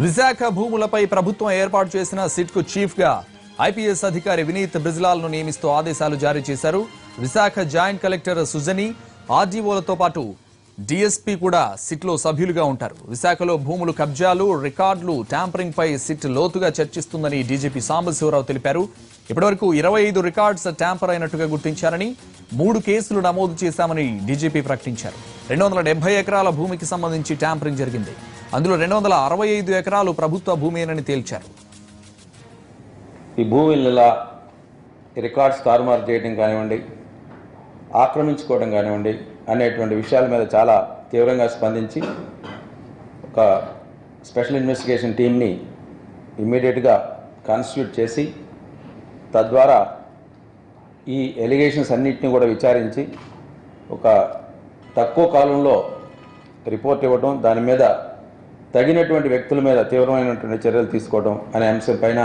విశాఖ భూములపై ప్రభుత్వం ఏర్పాటు చేసిన సిట్కు చీఫ్గా ఐపీఎస్ అధికారి వినీత్ బ్రిజ్లాల్ను నియమిస్తూ ఆదేశాలు జారీ చేశారు. విశాఖ జాయింట్ కలెక్టర్ సుజని, ఆర్డీఓలతో పాటు డీఎస్పీ కూడా సిట్లో సభ్యులుగా ఉంటారు. విశాఖలో భూములు కబ్జాలు, రికార్డులు, ట్యాంపరింగ్ పై సిట్ లోతుగా చర్చిస్తుందని డీజీపీ సాంబశివరావు తెలిపారు. ఇప్పటివరకు 25 రికార్డ్స్ ట్యాంపర్ అయినట్టుగా గుర్తించారని, 3 కేసులు నమోదు చేశామని డీజీపీ ప్రకటించారు. 270 ఎకరాల భూమికి సంబంధించి ట్యాంపరింగ్ జరిగింది. అందులో 265 ఎకరాలు ప్రభుత్వ భూమేనని తేల్చారు. ఈ భూమిలా రికార్డ్స్ తారుమారు చేయడం కానివ్వండి, ఆక్రమించుకోవడం కానివ్వండి అనేటువంటి విషయాల మీద చాలా తీవ్రంగా స్పందించి ఒక స్పెషల్ ఇన్వెస్టిగేషన్ టీమ్ని ఇమ్మీడియట్గా కాన్స్టిట్యూట్ చేసి తద్వారా ఈ ఎలిగేషన్స్ అన్నింటినీ కూడా విచారించి ఒక తక్కువ కాలంలో రిపోర్ట్ ఇవ్వడం, దాని మీద తగినటువంటి వ్యక్తుల మీద తీవ్రమైనటువంటి చర్యలు తీసుకోవడం అనే అంశం పైన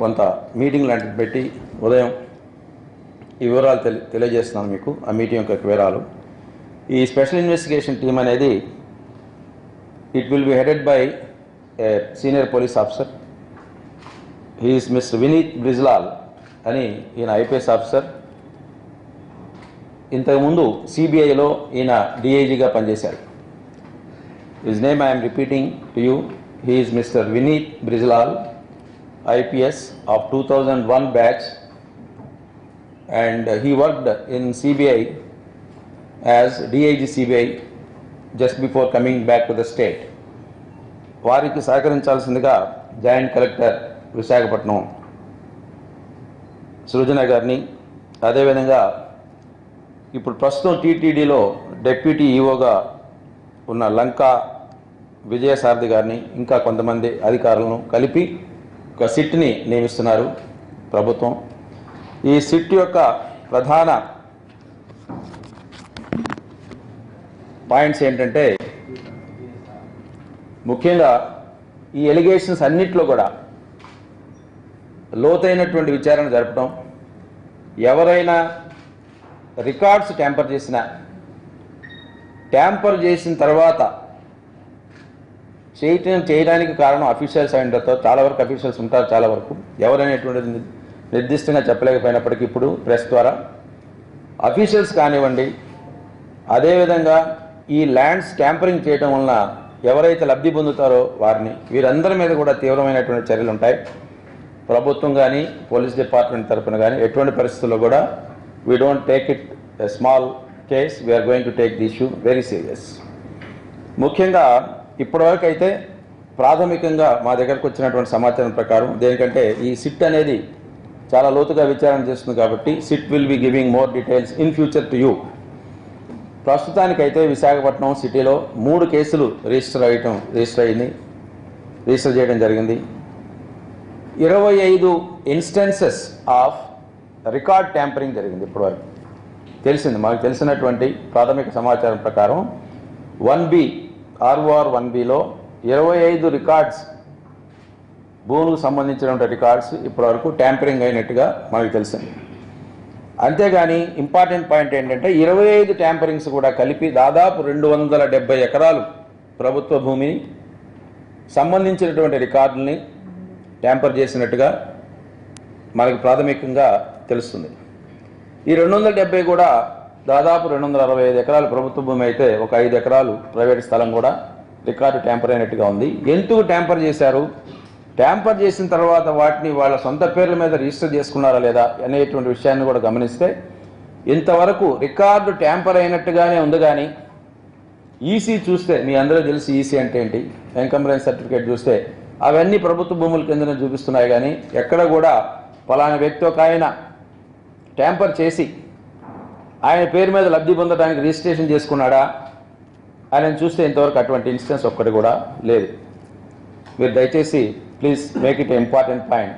కొంత మీటింగ్ లాంటిది పెట్టి ఉదయం ఈ వివరాలు తెలియజేస్తున్నాను మీకు. ఆ మీటింగ్ యొక్క వివరాలు, ఈ స్పెషల్ ఇన్వెస్టిగేషన్ టీమ్ అనేది it will be headed by a senior police officer. He is mister Vineet Brijlal అని ఈయన ఐపీఎస్ ఆఫీసర్. ఇంతకుముందు సిబిఐలో ఈయన డిఐజీగా పనిచేశారు. His name I'm repeating to you. He is mister Vineet Brijlal, IPS of 2001 batch, and he worked in CBI as DIG CBI just before coming back to the state. వారికి సహకరించాల్సిందిగా joint collector Visakhapatnam సృజన గారిని, అదేవిధంగా ఇప్పుడు ప్రస్తుతం టీటీడీలో డెప్యూటీ ఈఓగా ఉన్న లంకా విజయసారథి గారిని, ఇంకా కొంతమంది అధికారులను కలిపి ఒక సిట్ని నియమిస్తున్నారు ప్రభుత్వం. ఈ సిట్ యొక్క ప్రధాన పాయింట్స్ ఏంటంటే, ముఖ్యంగా ఈ ఎలిగేషన్స్ అన్నిట్లో కూడా లోతైనటువంటి విచారణ జరపడం, ఎవరైనా రికార్డ్స్ ట్యాంపర్ చేసిన తర్వాత చేయడానికి కారణం అఫీషియల్స్ అయిందో, చాలా వరకు అఫీషియల్స్ ఉంటారు, చాలా వరకు ఎవరైనటువంటిది నిర్దిష్టంగా చెప్పలేకపోయినప్పటికీ ఇప్పుడు ప్రెస్ ద్వారా అఫీషియల్స్ కానివ్వండి, అదేవిధంగా ఈ ల్యాండ్స్ ట్యాంపరింగ్ చేయడం వలన ఎవరైతే లబ్ధి పొందుతారో వీరందరి మీద కూడా తీవ్రమైనటువంటి చర్యలు ఉంటాయి. ప్రభుత్వం కానీ పోలీస్ డిపార్ట్మెంట్ తరఫున కానీ ఎటువంటి పరిస్థితుల్లో కూడా we don't take it a small case, we're going to take the issue very serious. ముఖ్యంగా ఇప్పటివరకు అయితే ప్రాథమికంగా మా దగ్గరకు వచ్చినటువంటి సమాచారం ప్రకారం, దేనికంటే ఈ సిట్ అనేది చాలా లోతుగా విచారణ చేస్తుంది కాబట్టి SIT will be giving more details in future to you. ప్రస్తుతానికైతే విశాఖపట్నం సిటీలో 3 కేసులు రిజిస్టర్ చేయడం జరిగింది. 25 ఇన్స్టెన్సెస్ ఆఫ్ రికార్డ్ ట్యాంపరింగ్ జరిగింది ఇప్పటివరకు తెలిసింది. మాకు తెలిసినటువంటి ప్రాథమిక సమాచారం ప్రకారం 1B ROR 1Bలో 25 రికార్డ్స్, భూములకు సంబంధించినటువంటి రికార్డ్స్ ఇప్పటివరకు ట్యాంపరింగ్ అయినట్టుగా మనకు తెలిసింది. అంతేగాని ఇంపార్టెంట్ పాయింట్ ఏంటంటే 25 ట్యాంపరింగ్స్ కూడా కలిపి దాదాపు 270 ఎకరాలు ప్రభుత్వ భూమిని సంబంధించినటువంటి రికార్డుల్ని ట్యాంపర్ చేసినట్టుగా మనకు ప్రాథమికంగా తెలుస్తుంది. ఈ 270 కూడా దాదాపు 265 ఎకరాలు ప్రభుత్వ భూమి అయితే ఒక 5 ఎకరాలు ప్రైవేట్ స్థలం కూడా రికార్డు ట్యాంపర్ అయినట్టుగా ఉంది. ఎందుకు ట్యాంపర్ చేశారు, ట్యాంపర్ చేసిన తర్వాత వాటిని వాళ్ళ సొంత పేర్ల మీద రిజిస్టర్ చేసుకున్నారా లేదా అనేటువంటి విషయాన్ని కూడా గమనిస్తే ఇంతవరకు రికార్డు ట్యాంపర్ అయినట్టుగానే ఉంది. కానీ ఈసీ చూస్తే, మీ అందరూ తెలిసి ఈసీ అంటే ఏంటి, ఎన్కంబరెన్స్ సర్టిఫికేట్ చూస్తే అవన్నీ ప్రభుత్వ భూముల కిందనే చూపిస్తున్నాయి. కానీ ఎక్కడ కూడా ఫలానా వ్యక్తి ఒక ఆయన ట్యాంపర్ చేసి ఆయన పేరు మీద లబ్ధి పొందడానికి రిజిస్ట్రేషన్ చేసుకున్నాడా ఆయన చూస్తే ఇంతవరకు అటువంటి ఇన్స్టెన్స్ ఒక్కటి కూడా లేదు. మీరు దయచేసి please make it important point.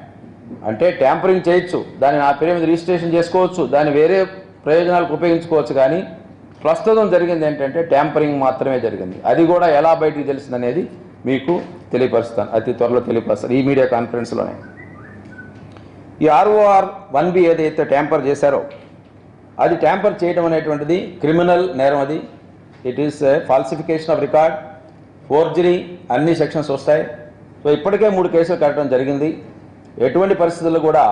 అంటే ట్యాంపరింగ్ చేయొచ్చు, దాన్ని నా పేరు మీద రిజిస్ట్రేషన్ చేసుకోవచ్చు, దాన్ని వేరే ప్రయోజనాలకు ఉపయోగించుకోవచ్చు. కానీ ప్రస్తుతం జరిగింది ఏంటంటే ట్యాంపరింగ్ మాత్రమే జరిగింది. అది కూడా ఎలా బయటికి తెలిసిందనేది మీకు తెలియపరుస్తాను, అతి త్వరలో తెలియపరుస్తాను ఈ మీడియా కాన్ఫరెన్స్లోనే. ఈ ROR 1B ఏదైతే ట్యాంపర్ చేశారో అది ట్యాంపర్ చేయడం అనేటువంటిది క్రిమినల్ నేరం. అది it is falsification of record forgery అన్ని సెక్షన్స్ వస్తాయి. సో ఇప్పటికే 3 కేసులు కట్టడం జరిగింది. ఎటువంటి పరిస్థితుల్లో కూడా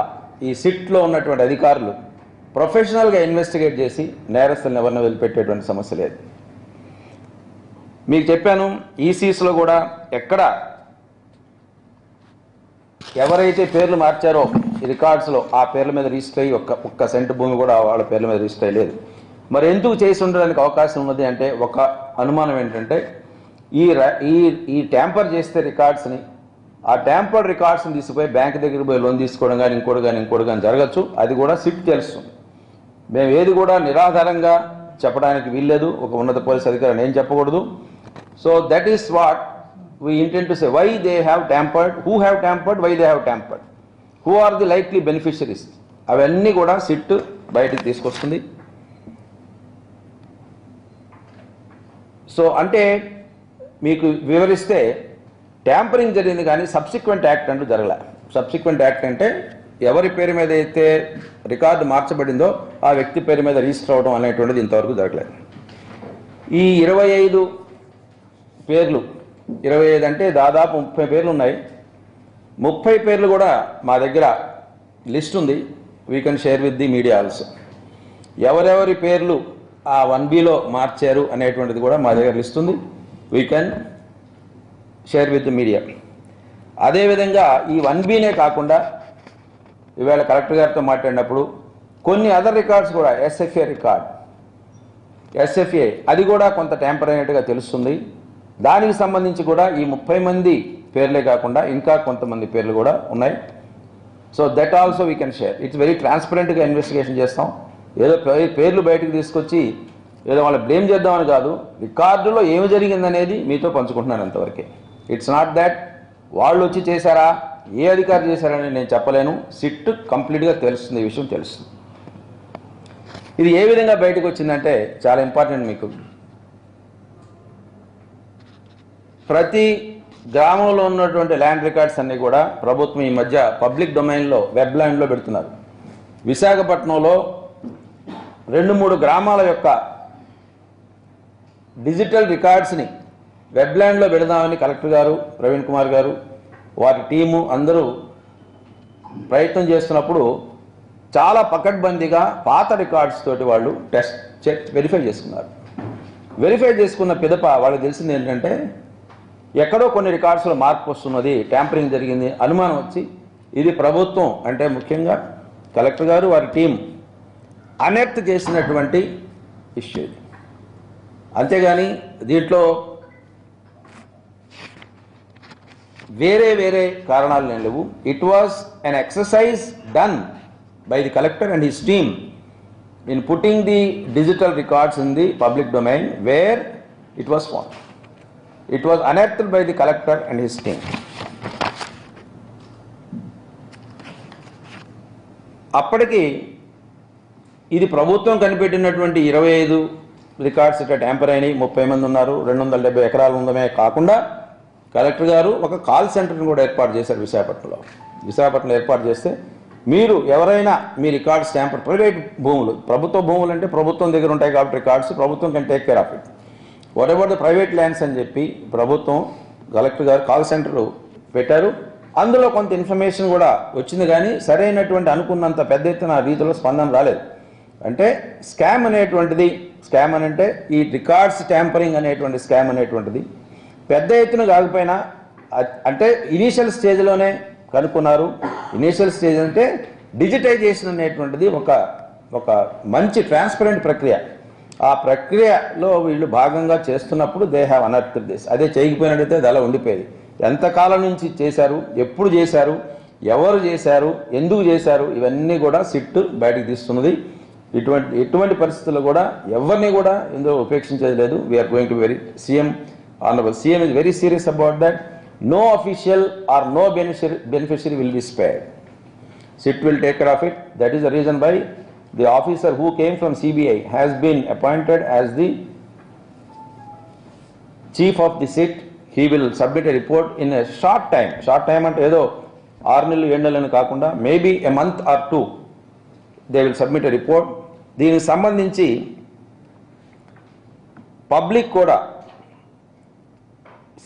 ఈ సిట్లో ఉన్నటువంటి అధికారులు ప్రొఫెషనల్గా ఇన్వెస్టిగేట్ చేసి నేరస్తులను ఎవరిని వదిలిపెట్టేటువంటి సమస్య లేదు. మీకు చెప్పాను, ఈసీస్లో కూడా ఎక్కడ ఎవరైతే పేర్లు మార్చారో ఈ రికార్డ్స్లో ఆ పేర్ల మీద రిజిస్టర్ అయ్యి ఒక్క సెంట్ భూమి కూడా వాళ్ళ పేర్ల మీద రిజిస్టర్ అయ్యలేదు. మరి ఎందుకు చేసి ఉండడానికి అవకాశం ఉన్నది అంటే ఒక అనుమానం ఏంటంటే ఈ ట్యాంపర్ చేస్తే రికార్డ్స్ని, ఆ ట్యాంపర్ రికార్డ్స్ని తీసుకుపోయి బ్యాంక్ దగ్గర పోయి లోన్ తీసుకోవడం కానీ ఇంకోటి కానీ జరగచ్చు. అది కూడా సిట్ తెలుస్తుంది. మేము ఏది కూడా నిరాధారంగా చెప్పడానికి వీల్లేదు. ఒక ఉన్నత పోలీస్ అధికారి నేను చెప్పకూడదు. So that is what we intend to say, why they have tampered, who have tampered, why they have tampered, who are the likely beneficiaries. అవన్నీ కూడా సిట్ బయటికి తీసుకొస్తుంది. సో అంటే మీకు వివరిస్తే ట్యాంపరింగ్ జరిగింది కానీ సబ్సిక్వెంట్ యాక్ట్ అంటూ జరగలే. సబ్సిక్వెంట్ యాక్ట్ అంటే ఎవరి పేరు మీద అయితే రికార్డు మార్చబడిందో ఆ వ్యక్తి పేరు మీద రిజిస్టర్ అవడం అనేటువంటిది ఇంతవరకు జరగలేదు. ఈ 25 పేర్లు, 25 అంటే దాదాపు 30 పేర్లు ఉన్నాయి. 30 పేర్లు కూడా మా దగ్గర లిస్ట్ ఉంది. We can share with the media also. ఎవరెవరి పేర్లు ఆ 1Bలో మార్చారు అనేటువంటిది కూడా మా దగ్గర లిస్ట్ ఉంది. We can share with the media. అదేవిధంగా ఈ 1Bనే కాకుండా ఈవేళ కలెక్టర్ గారితో మాట్లాడినప్పుడు కొన్ని అదర్ రికార్డ్స్ కూడా, ఎస్ఎఫ్ఏ రికార్డ్, ఎస్ఎఫ్ఏ అది కూడా కొంత ట్యాంపర్ అయినట్టుగా తెలుస్తుంది. దానికి సంబంధించి కూడా ఈ 30 మంది పేర్లే కాకుండా ఇంకా కొంతమంది పేర్లు కూడా ఉన్నాయి. So that also we can share. It's very ట్రాన్స్పరెంట్గా ఇన్వెస్టిగేషన్ చేస్తాం. ఏదో పేర్లు బయటకు తీసుకొచ్చి ఏదో వాళ్ళు బ్లేమ్ చేద్దామని కాదు, రికార్డులో ఏమి జరిగిందనేది మీతో పంచుకుంటున్నాను అంతవరకే. ఇట్స్ నాట్ దాట్ వాళ్ళు వచ్చి చేశారా, ఏ అధికారి చేశారని నేను చెప్పలేను. సిట్ కంప్లీట్గా తెలుస్తుంది, ఈ విషయం తెలుస్తుంది. ఇది ఏ విధంగా బయటకు వచ్చిందంటే చాలా ఇంపార్టెంట్. మీకు ప్రతి గ్రామంలో ఉన్నటువంటి ల్యాండ్ రికార్డ్స్ అన్నీ కూడా ప్రభుత్వం ఈ మధ్య పబ్లిక్ డొమైన్లో వెబ్ ల్యాండ్లో పెడుతున్నారు. విశాఖపట్నంలో 2-3 గ్రామాల యొక్క డిజిటల్ రికార్డ్స్ని వెబ్ ల్యాండ్లో పెడదామని కలెక్టర్ గారు, ప్రవీణ్ కుమార్ గారు, వారి టీము అందరూ ప్రయత్నం చేస్తున్నప్పుడు చాలా పకడ్బందీగా పాత రికార్డ్స్ తోటి వాళ్ళు వెరిఫై చేసుకున్నారు. వెరిఫై చేసుకున్న పిదప వాళ్ళకి తెలిసింది ఏంటంటే ఎక్కడో కొన్ని రికార్డ్స్లో మార్పు వస్తున్నది, ట్యాంపరింగ్ జరిగింది, అనుమానం వచ్చి ఇది ప్రభుత్వం అంటే ముఖ్యంగా కలెక్టర్ గారు వారి టీం అనెర్త్ చేసినటువంటి ఇష్యూ ఇది. అంతేగాని దీంట్లో వేరే కారణాలు ఏం లేవు. It was an exercise done by the collector and his team in putting the digital records in the public domain where it was found. It was unearthed by the collector and his team. అప్పటికి ఇది ప్రభుత్వం కనిపెట్టినటువంటి 25 records ఇక్కడ tamper అయినాయి, 30 మంది ఉన్నారు, 270 ఎకరాలు ఉందమే కాకుండా collector గారు ఒక కాల్ సెంటర్ని కూడా ఏర్పాటు చేశారు విశాఖపట్నంలో ఏర్పాటు చేస్తే మీరు ఎవరైనా మీ రికార్డ్స్ ట్యాంపర్, ప్రైవేట్ భూములు, ప్రభుత్వ భూములు అంటే ప్రభుత్వం దగ్గర ఉంటాయి కాబట్టి రికార్డ్స్ ప్రభుత్వం can take care of it. What ever the private lands అని చెప్పి ప్రభుత్వం కలెక్టర్ గారు కాల్ సెంటర్ పెట్టారు. అందులో కొంత ఇన్ఫర్మేషన్ కూడా వచ్చింది కానీ సరైనటువంటి అనుకున్నంత పెద్ద ఎత్తున రీతిలో స్పందన రాలేదు. అంటే స్కామ్ అనేటువంటిది, స్కామ్ అని అంటే ఈ రికార్డ్స్ ట్యాంపరింగ్ అనేటువంటి స్కామ్ అనేటువంటిది పెద్ద ఎత్తున కాకపోయినా అంటే ఇనీషియల్ స్టేజ్లోనే కనుక్కున్నారు. ఇనీషియల్ స్టేజ్ అంటే డిజిటైజేషన్ అనేటువంటిది ఒక మంచి ట్రాన్స్పరెంట్ ప్రక్రియ. ఆ ప్రక్రియలో వీళ్ళు భాగంగా చేస్తున్నప్పుడు దే హ్యావ్ అనర్థడ్ దిస్. అదే చేయకపోయినట్టయితే అది అలా ఉండిపోయేది. ఎంతకాలం నుంచి చేశారు, ఎప్పుడు చేశారు, ఎవరు చేశారు, ఎందుకు చేశారు, ఇవన్నీ కూడా సిట్ బయటకు తీస్తున్నది. ఎటువంటి పరిస్థితుల్లో కూడా ఎవరిని కూడా ఇందులో ఉపేక్షించేది లేదు. We're going to Honorable CM is very serious about that. No official or no beneficiary will be spared. SIT will take care of it. That is the reason why the officer who came from CBI has been appointed as the chief of the SIT. He will submit a report in a short time. Short time ante edo 6 నెలలు 7 నెలలు అని కాకుండా maybe a month or 2 they will submit a report. దీనికి సంబంధించి public కూడా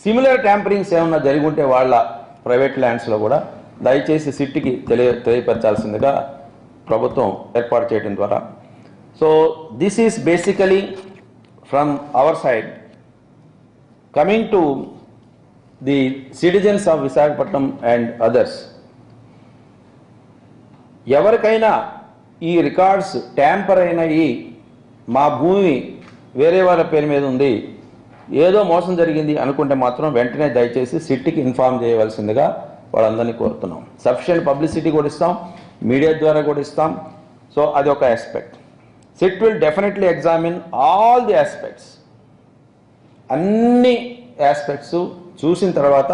similar ట్యాంపరింగ్స్ ఏమన్నా జరిగి ఉంటే వాళ్ళ ప్రైవేట్ ల్యాండ్స్లో కూడా దయచేసి సిట్కి తెలియపరచాల్సిందిగా ప్రభుత్వం ఏర్పాటు చేయడం ద్వారా. So this is basically from our side. Coming to the citizens of Visakhapatnam and others, ఎవరికైనా ఈ రికార్డ్స్ ట్యాంపర్ అయినవి, మా భూమి వేరే వాళ్ళ పేరు మీద ఉంది, ఏదో మోసం జరిగింది అనుకుంటే మాత్రం వెంటనే దయచేసి సిట్కి ఇన్ఫార్మ్ చేయవలసిందిగా వాళ్ళందరినీ కోరుతున్నాం. సఫిషియెంట్ పబ్లిసిటీ కూడా ఇస్తాం, మీడియా ద్వారా కూడా ఇస్తాం. సో అది ఒక aspect. SIT will definitely examine all the aspects. అన్ని ఆస్పెక్ట్స్ చూసిన తర్వాత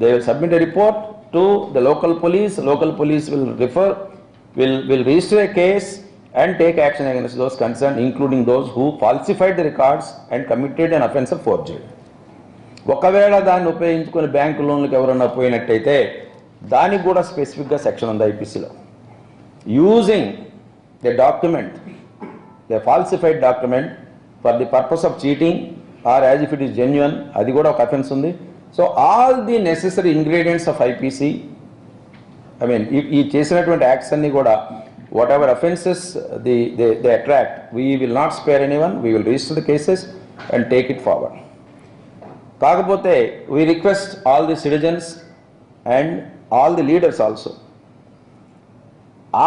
they will submit a report to the local police. Local police will will register a case and take action against those concerned, including those who falsified the records and committed an offence of forgery. ఒకవేళ దాన్ని ఉపయోగించుకొని bank లోన్లకు ఎవరన్నా పోయినట్టయితే దానికి కూడా స్పెసిఫిక్గా section ఉంది ఐపీసీలో. Using the document, the falsified document for the purpose of cheating or as if it is genuine, అది కూడా ఒక అఫెన్స్ ఉంది. So all the necessary ingredients of IPC, I mean, ఈ చేసినటువంటి యాక్ట్స్ అన్ని కూడా whatever offences they attract, we will not spare anyone, we will register the cases and take it forward. కాకపోతే we request all the citizens and all the leaders also,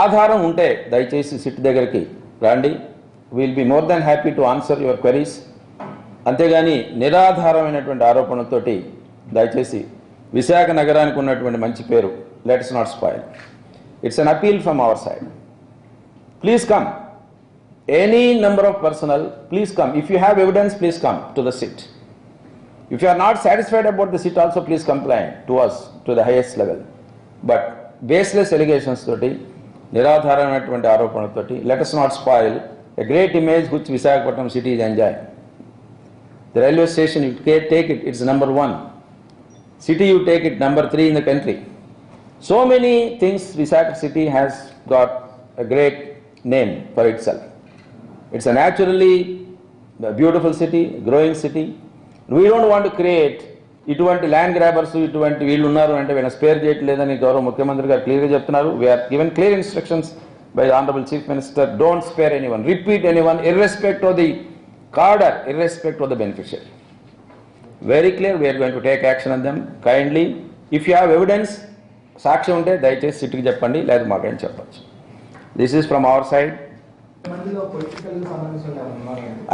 ఆధారం ఉంటే దయచేసి SIT దగ్గరికి రండి. Will be more than happy to answer your queries. అంతేగాని నిరాధారమైనటువంటి ఆరోపణలతోటి దయచేసి విశాఖ నగరానికి ఉన్నటువంటి మంచి పేరు let us not spoil. It's an appeal from our side. Please come. Any number of personnel, please come. If you have evidence, please come to the sit. If you are not satisfied about the sit also, please complain to us to the highest level. But baseless allegations toti, niradharamayanaటువంటి ఆరోపణలతోటి, let us not spoil a great image which Visakhapatnam city is enjoying. The railway station, you take it, it's number 1. City, you take it number 3 in the country. So many things Visakhapatnam city has got a great name for itself. It's a naturally beautiful city, growing city. We don't want to create ఇటువంటి land grabbers, ఇటువంటి వీళ్ళు ఉన్నారు అంటే వీళ్ళని spare చేయట్లేదని గౌరవ ముఖ్యమంత్రి గారు క్లియర్గా చెప్తున్నారు. We are given clear instructions by the honourable chief minister, don't spare anyone, repeat anyone, irrespective of the cadre, irrespective of the beneficiary. Very clear, we are going to take action on them. Kindly if you have evidence, సాక్ష్యం ఉంటే దయచేసి సిట్కి చెప్పండి, లేదా మాకైనా చెప్పచ్చు. This is from our side.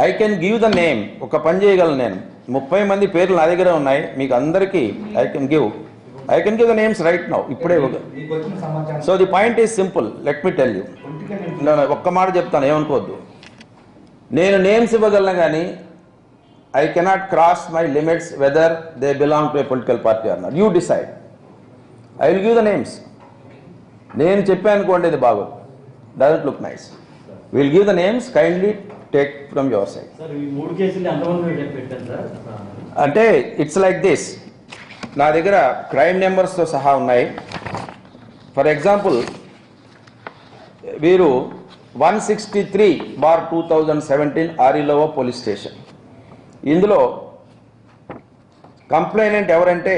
I can give the name. ఒక పని చేయగలను నేను, 30 మంది పేర్లు నా దగ్గర ఉన్నాయి, మీకు అందరికీ I can give the names right now, ఇప్పుడే. So the point is simple, let me tell you. ఒక్క మాట చెప్తాను, ఏమనుకోవద్దు. నేను నేమ్స్ ఇవ్వగలను కానీ I cannot cross my limits whether they belong to a political party or not. You decide. I will give the names. నేను చెప్పాను అనుకోండి, ఇది బాగోదు, doesn't look nice. We will give the names, kindly take from your side. Sir, ఈ 3 కేసులు ఎంతమంది పెట్టారు sir? అంటే ఇట్స్ లైక్ దిస్, నా దగ్గర క్రైమ్ నెంబర్స్తో సహా ఉన్నాయి. ఫర్ ఎగ్జాంపుల్, వీరు 163/2017 ఆరిలోవా పోలీస్ స్టేషన్. ఇందులో కంప్లైనెంట్ ఎవరంటే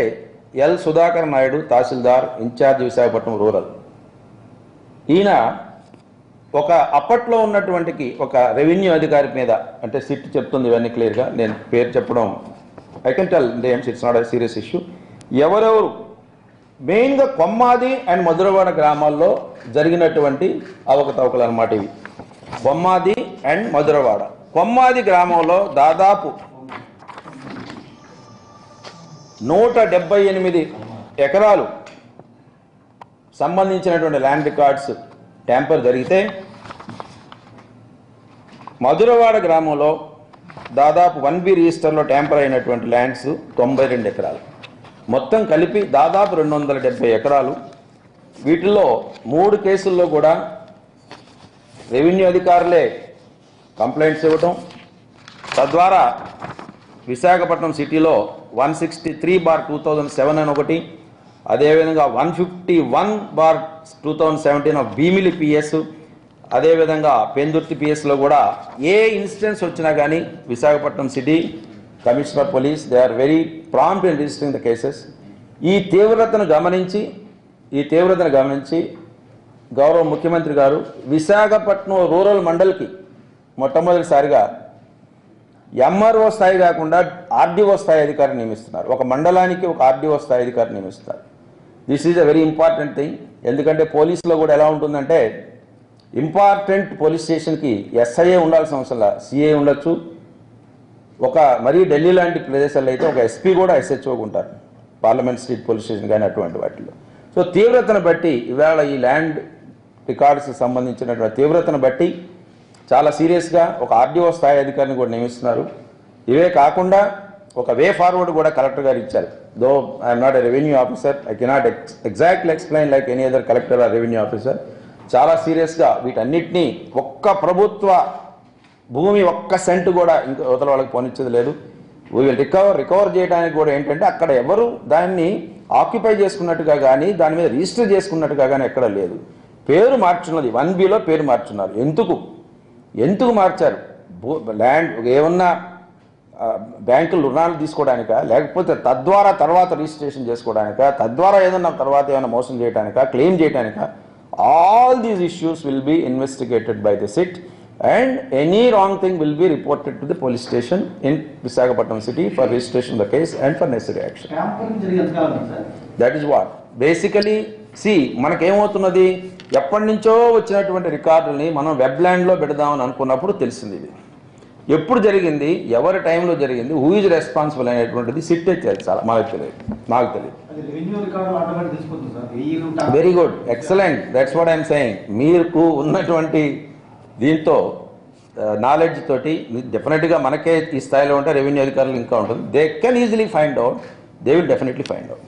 ఎల్ సుధాకర్ నాయుడు, తహసీల్దార్ ఇన్ఛార్జ్ విశాఖపట్నం రూరల్. ఈయన ఒక అప్పట్లో ఉన్నటువంటి ఒక రెవెన్యూ అధికారి మీద, అంటే సిట్ చెప్తుంది ఇవన్నీ క్లియర్గా, నేను పేరు చెప్పడం I can tell names, it's not a serious issue. ఎవరెవరు మెయిన్గా కొమ్మాది అండ్ మధురవాడ గ్రామాల్లో జరిగినటువంటి అవకతవకలు అన్నమాట ఇవి. కొమ్మాది అండ్ మధురవాడ. కొమ్మాది గ్రామంలో దాదాపు 178 ఎకరాలు సంబంధించినటువంటి ల్యాండ్ రికార్డ్స్ ట్యాంపర్ జరిగితే, మధురవాడ గ్రామంలో దాదాపు 1B రిజిస్టర్లో ట్యాంపర్ అయినటువంటి ల్యాండ్స్ 92 ఎకరాలు. మొత్తం కలిపి దాదాపు 270 ఎకరాలు. వీటిల్లో 3 కేసుల్లో కూడా రెవెన్యూ అధికారులే కంప్లైంట్స్ ఇవ్వటం, తద్వారా విశాఖపట్నం సిటీలో 163/2007 అని ఒకటి, అదేవిధంగా 151/2017 ఆఫ్ భీమిలి పిఎస్, అదేవిధంగా పెందుర్తి పిఎస్లో కూడా ఏ ఇన్సిడెంట్స్ వచ్చినా కానీ Visakhapatnam city commissioner of police, they are very prompt in registering the cases. ఈ తీవ్రతను గమనించి గౌరవ ముఖ్యమంత్రి గారు విశాఖపట్నం రూరల్ మండల్కి మొట్టమొదటిసారిగా ఎంఆర్ఓ స్థాయి కాకుండా ఆర్డీఓ స్థాయి అధికారిని నియమిస్తున్నారు. ఒక మండలానికి ఒక ఆర్డీఓ స్థాయి అధికారిని నియమిస్తారు. This is a very important thing. ఎందుకంటే పోలీసులో కూడా ఎలా ఉంటుందంటే ఇంపార్టెంట్ పోలీస్ స్టేషన్కి ఎస్ఐఏ ఉండాల్సిన అవసరం లేదు, సిఏ ఉండొచ్చు. ఒక మరీ ఢిల్లీ లాంటి ప్రదేశాల్లో అయితే ఒక ఎస్పీ కూడా ఎస్హెచ్ఓగా ఉంటారు, పార్లమెంట్ స్ట్రీట్ పోలీస్ స్టేషన్ కానీ అటువంటి వాటిలో. సో తీవ్రతను బట్టి ఇవాళ ఈ ల్యాండ్ రికార్డ్స్కి సంబంధించినటువంటి తీవ్రతను బట్టి చాలా సీరియస్గా ఒక ఆర్డీఓ స్థాయి అధికారిని కూడా నియమిస్తున్నారు. ఇవే కాకుండా ఒక వే ఫార్వర్డ్ కూడా కలెక్టర్ గారు ఇచ్చారు. Though I'm not a revenue officer, I cannot exactly explain like any other collector or revenue officer. చాలా సీరియస్గా వీటన్నిటినీ ఒక్క ప్రభుత్వ భూమి ఒక్క సెంటు కూడా ఇంకా అవతల వాళ్ళకి పోనిచ్చేది లేదు. వీ విల్ రికవర్ చేయడానికి కూడా ఏంటంటే అక్కడ ఎవరు దాన్ని ఆక్యుపై చేసుకున్నట్టుగా కానీ దాని మీద రిజిస్టర్ చేసుకున్నట్టుగా కానీ ఎక్కడ లేదు. పేరు మార్చున్నది 1Bలో పేరు మార్చున్నారు. ఎందుకు మార్చారు? ల్యాండ్ ఏమన్నా బ్యాంకులు రుణాలు తీసుకోవడానికా, లేకపోతే తద్వారా తర్వాత రిజిస్ట్రేషన్ చేసుకోవడానికా, తద్వారా ఏదన్నా తర్వాత ఏమైనా మోసం చేయడానికా, క్లెయిమ్ చేయడానికా? All these issues will be investigated by the SIT and any wrong thing will be reported to the police station in Visakhapatnam city for registration of the case and for necessary action. That is what basically see మనకేమవుతున్నది, ఎప్పటి నుంచో వచ్చినటువంటి రికార్డుల్ని మనం web ల్యాండ్లో పెడదామని అనుకున్నప్పుడు తెలిసింది. ఇది ఎప్పుడు జరిగింది, ఎవరి టైంలో జరిగింది, హూ ఈజ్ రెస్పాన్సిబుల్ అనేటువంటిది సిట్ చాలా నాకు తెలియదు. Very good, excellent, that's what I'm saying. మీకు ఉన్నటువంటి దీంతో నాలెడ్జ్ తోటి డెఫినెట్గా మనకే ఈ స్థాయిలో ఉంటే రెవెన్యూ అధికారులు ఇంకా ఉంటుంది. They can easily find out, they will definitely find out.